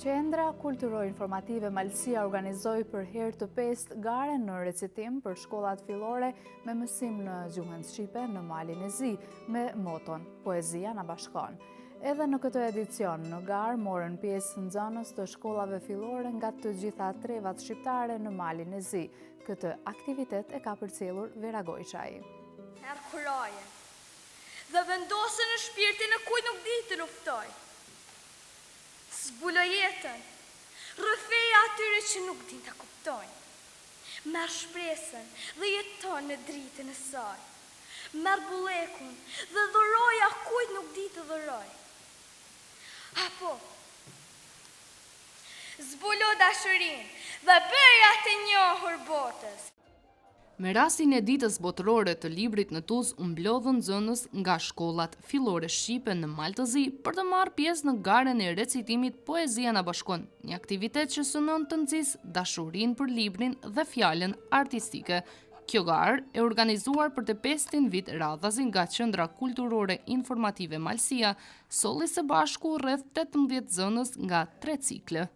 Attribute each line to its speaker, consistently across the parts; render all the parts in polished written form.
Speaker 1: Qendra Kulturo-Informative Malësia organizoi për herë të pestë gare në recitim për shkollat fillore me mësim në gjuhën shqipe në Malin e Zi, me moton Poezia na bashkon. Edhe në këtë edicion në garë morën pjesë nxënës të shkollave fillore nga të gjitha trevat shqiptare në Malin e Zi. Këtë aktivitet e ka përcjellur Vera Gojçaj.
Speaker 2: Erë kuraje dhe vendosën në shpirtin e kujt nuk di të luftoj. Zbulo jetën, rrëfeja atyre që nuk din të kuptojnë. Merë shpresën dhe jeton në dritën e saj. Merë bulekun dhe dhuroja kujt nuk di të dhuroj. Apo, zbulo dashurin dhe bëja të njohur botës.
Speaker 3: Me rastin e ditës botërore të librit në Tuzë u mblodhën nxënës nga shkollat fillore shqipe në Malë të Zi për të marrë pjesë në garen e recitimit Poezia na bashkon, një aktivitet që synon të nxjisë dashurinë për librin dhe fjalën artistike. Kjo garë e organizuar për të 500 vit radhazi nga Qendra Kulturore Informative Malësia, solli së bashku rreth 18 nxënës nga 3 cikle.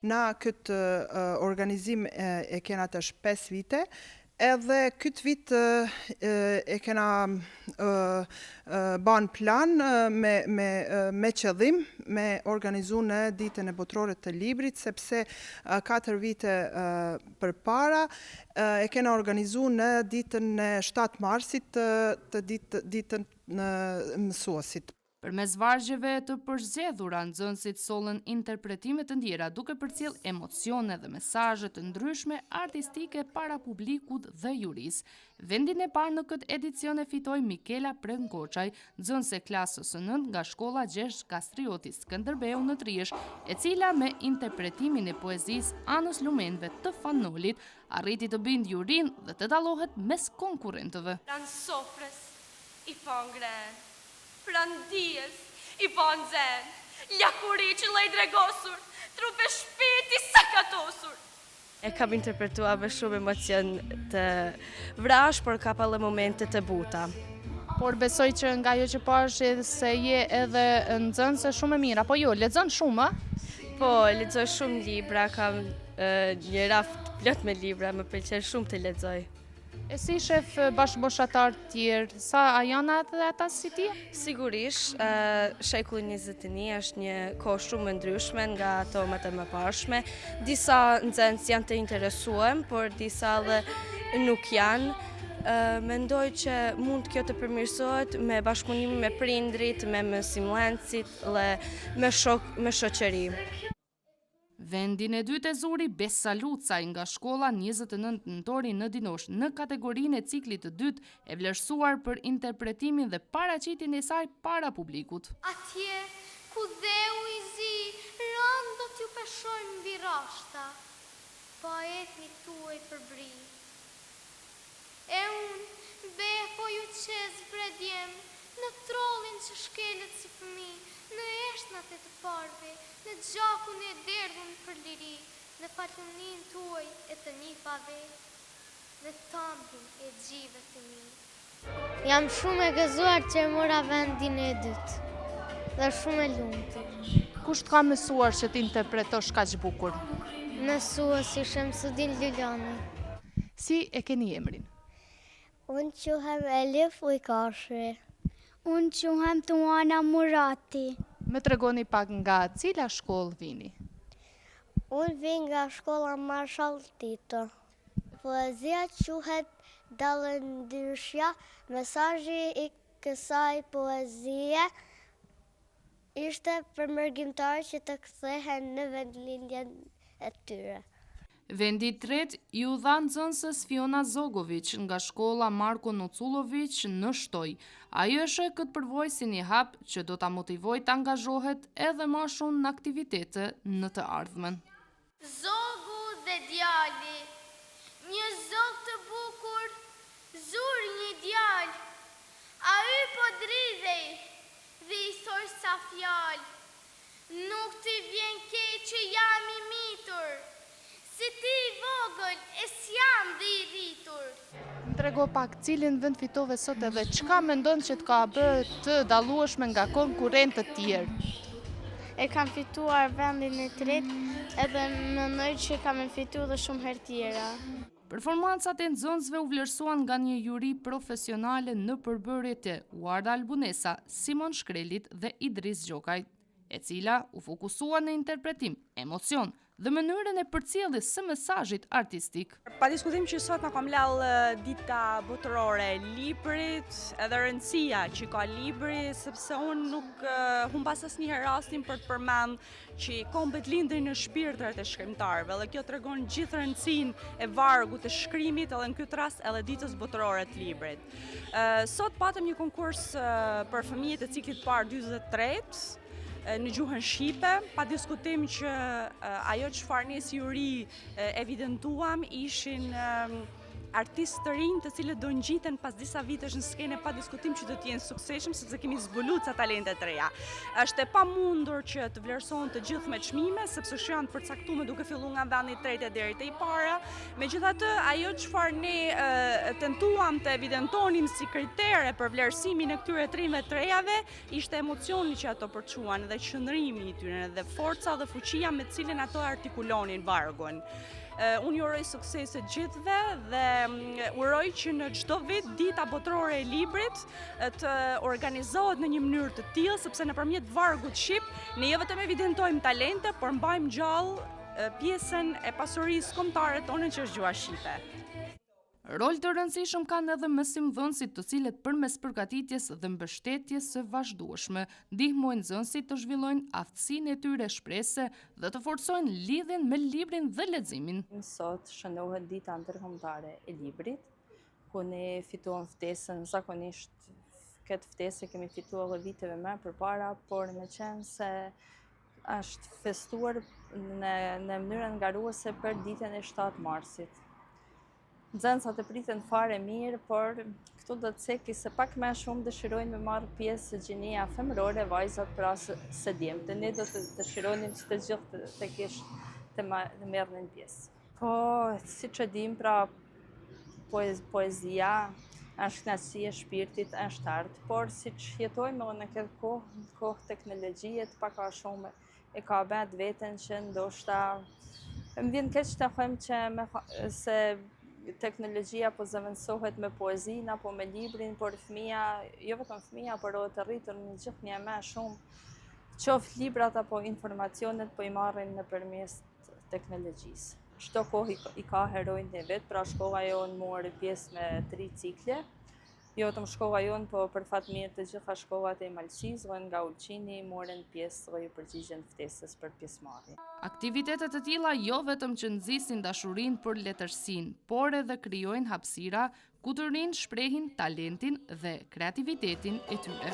Speaker 4: Na këtë organizim e kena tash 5 vite, edhe këtë vit e kena ban plan me qëllim me organizu në ditën e botërore të librit, sepse 4 vite përpara e kena organizu në ditën e 7 marsit të ditën në mësuesit.
Speaker 3: Përmes vargjeve të përzgjedhura, nxënësit sollën interpretime të ndjera duke përcjell emocione dhe mesazhe të ndryshme artistike para publikut dhe jurisë. Vendin e parë në këtë edicion e fitoi Mikela Prengoçaj, nxënëse klasës së 9 nga shkolla Gjergj Kastrioti Skënderbeu në Triesh, e cila me interpretimin e poezisë Anës Lumenve të Fanolit arriti të bindë jurinë dhe të dallohet mes konkurrentëve.
Speaker 2: Pran sofrës i fangren. Prandies, i banzen, lakuri që lej dregosur, trupe shpiti sakatosur.
Speaker 5: E kam interpretuar me shumë emocion të vrash, por ka pale momente të buta.
Speaker 3: Por besoj që nga jo që pash se je edhe nxënëse shumë e mirë, apo jo, lexon shumë, a?
Speaker 5: Po, lexoj shumë libra, kam një raft plot me libra, më pëlqen shumë të lexoj.
Speaker 3: E si shef bashkëboshatar tjerë, sa a janë edhe ata si ti?
Speaker 5: Sigurisht, shekulli 21 është një kohë shumë e ndryshme nga ato më të mëparshme. Disa nxënës janë të interesuar, por disa dhe nuk janë. Mendoj që mund kjo të përmirësohet me bashkëpunime me prindrit, me mësimdhënësit dhe me shoqëri.
Speaker 3: Vendin e dytë e zuri Besa Lucaj nga shkolla 29 nëntori në Dinosh në kategorinë e ciklit të dytë e vlerësuar për interpretimin dhe paraqitjen e saj para publikut.
Speaker 6: Atje ku dheu i zi, rënd do t'ju peshojnë mbi rashta, poetni tuaj përbri. E unë befo ju qez bredjem në trollin që shkelet si fëmi, në eshnat e të parve, në gjakun e derdhun për liri, në patlunin tuaj e të nifave, në tambin e gjive të mi.
Speaker 7: Jam shumë e gëzuar që mora vendin e dytë, dhe shumë e lumtur.
Speaker 3: Kush ka mësuar që ti interpretosh kaq bukur?
Speaker 7: Mësuesi Shamsudin Lulani.
Speaker 3: Si e keni emrin?
Speaker 7: Unë quhem Elif Ujkashi.
Speaker 6: Unë quhem Tuana Murati.
Speaker 3: Me tregoni pak nga cila shkollë vini?
Speaker 7: Unë vi nga shkolla Marshall Tito. Poezia quhet Dallëndyrshja. Mesazhi i kësaj poezie ishte për mërgjimtarë që të kthehen në vendlindjen e tyre.
Speaker 3: Vendi i tretë ju dha nxënëses Fiona Zogovic nga shkolla Marko Nocullovic në Shtoj. Ajo është këtë përvojë si një hap që do ta motivojë të angazhohet edhe më shumë në aktivitete në të ardhmen.
Speaker 6: Zogu dhe djali, një zog të bukur, zur një djal, a y po dridhej dhe i thoj sa fjal, nuk t'i vjen keq që jam i mitur, si ti i vogël e s'jam dhe i rritur.
Speaker 3: Më trego pak cilin vend fitove sot edhe çka mendon që të ka bërë të dallueshme nga konkurrentët tjerë?
Speaker 7: e kam fituar vendin e tretë, edhe mendoj që kam fituar dhe shumë herë tjera.
Speaker 3: Performancat e nxënësve u vlerësuan nga një juri profesionale në përbërje të Warda Albunesa, Simon Shkrelit dhe Idris Gjokaj, e cila u fokusua në interpretim, emocion dhe mënyrën e përcjelljes së mesazhit artistik.
Speaker 8: Pa diskutim që sot na kam lall dita botërore e librit, edhe rëndësia që ka libri, sepse unë nuk humbas asnjëherë rastin për të përmend që kombet lindrin në shpirtrat e shkrimtarëve, dhe kjo tregon gjithë rëndësinë e vargut të shkrimit, edhe në këtë rast edhe ditës botërore të librit. Sot patëm një konkurs për fëmijët e ciklit parë 43 në gjuhën shqipe, pa diskutim që ajo çfarë ne si juri evidentuam ishin artistë të rinj të cilët do ngjiten pas disa vitesh në skenë, pa diskutim që do të jenë suksesshëm sepse kemi zbuluar ca talente të reja. Është e pamundur që të vlerësohen të gjithë me çmime, sepse janë të përcaktuar duke filluar nga vendi i tretë deri te i para. Megjithatë, ajo çfarë ne tentuam të evidentonim si kritere për vlerësimin e këtyre trimëve të rejave ishte emocioni që ato përçuan dhe qëndrimi i tyre dhe forca dhe fuqia me të cilën ato artikulonin vargun. Unë uroj sukses të gjithëve dhe uroj që në çdo vit dita botërore e librit të organizohet në një mënyrë të tillë, sepse nëpërmjet vargut shqip ne jo vetëm evidentojmë talente, por mbajmë gjallë pjesën e pasurisë kombëtare tonë që është gjua shqipe.
Speaker 3: Rol të rëndësishëm kanë edhe mësimdhënësit, të cilët përmes përgatitjes dhe mbështetjes së vazhdueshme ndihmojnë nxënësit të zhvillojnë aftësinë e tyre shprehëse dhe të forcojnë lidhjen me librin dhe leximin.
Speaker 5: Sot shënohet dita ndërkombëtare e librit, ku ne fituam ftesën, zakonisht këtë ftesë kemi fituar edhe viteve më përpara, por meqense se është festuar në mënyrën ngaruese për ditën e 7 marsit. Nxënësat e priten fare mirë, por këtu do të ceki se pak më shumë dëshirojnë me marrë pjesë gjinia femërore, vajzat pra së djemtë. Ne do të dëshironim që të gjithë të kishë të merrnin pjesë. Po, siç e dim, pra poezia është kënaqësi e shpirtit, është art, por siç jetojmë në këtë kohë teknologjie të pak a shumë e ka bërë veten që ndoshta më vjen keq të them që se teknologjia po zëvendësohet me poezinë apo me librin, por fëmia, jo vetëm fëmia, por edhe të rritur në gjithë një më shumë, qoftë librat apo informacionet po i marrin nëpërmes teknologjisë. Çdo kohë i ka heronjtë e vet, pra shkolla jonë mori pjesë me 3 cikle. Jo vetëm shkolla jonë, po për fat mirë të gjitha shkollat e Malësisë dhe nga Ulqini morën pjesë dhe i përgjigjen ftesës për pjesëmarrje.
Speaker 3: Aktivitetet të tilla jo vetëm që nxisin dashurinë për letërsinë, por edhe krijojnë hapësira ku të rinj shprehin talentin dhe kreativitetin e tyre.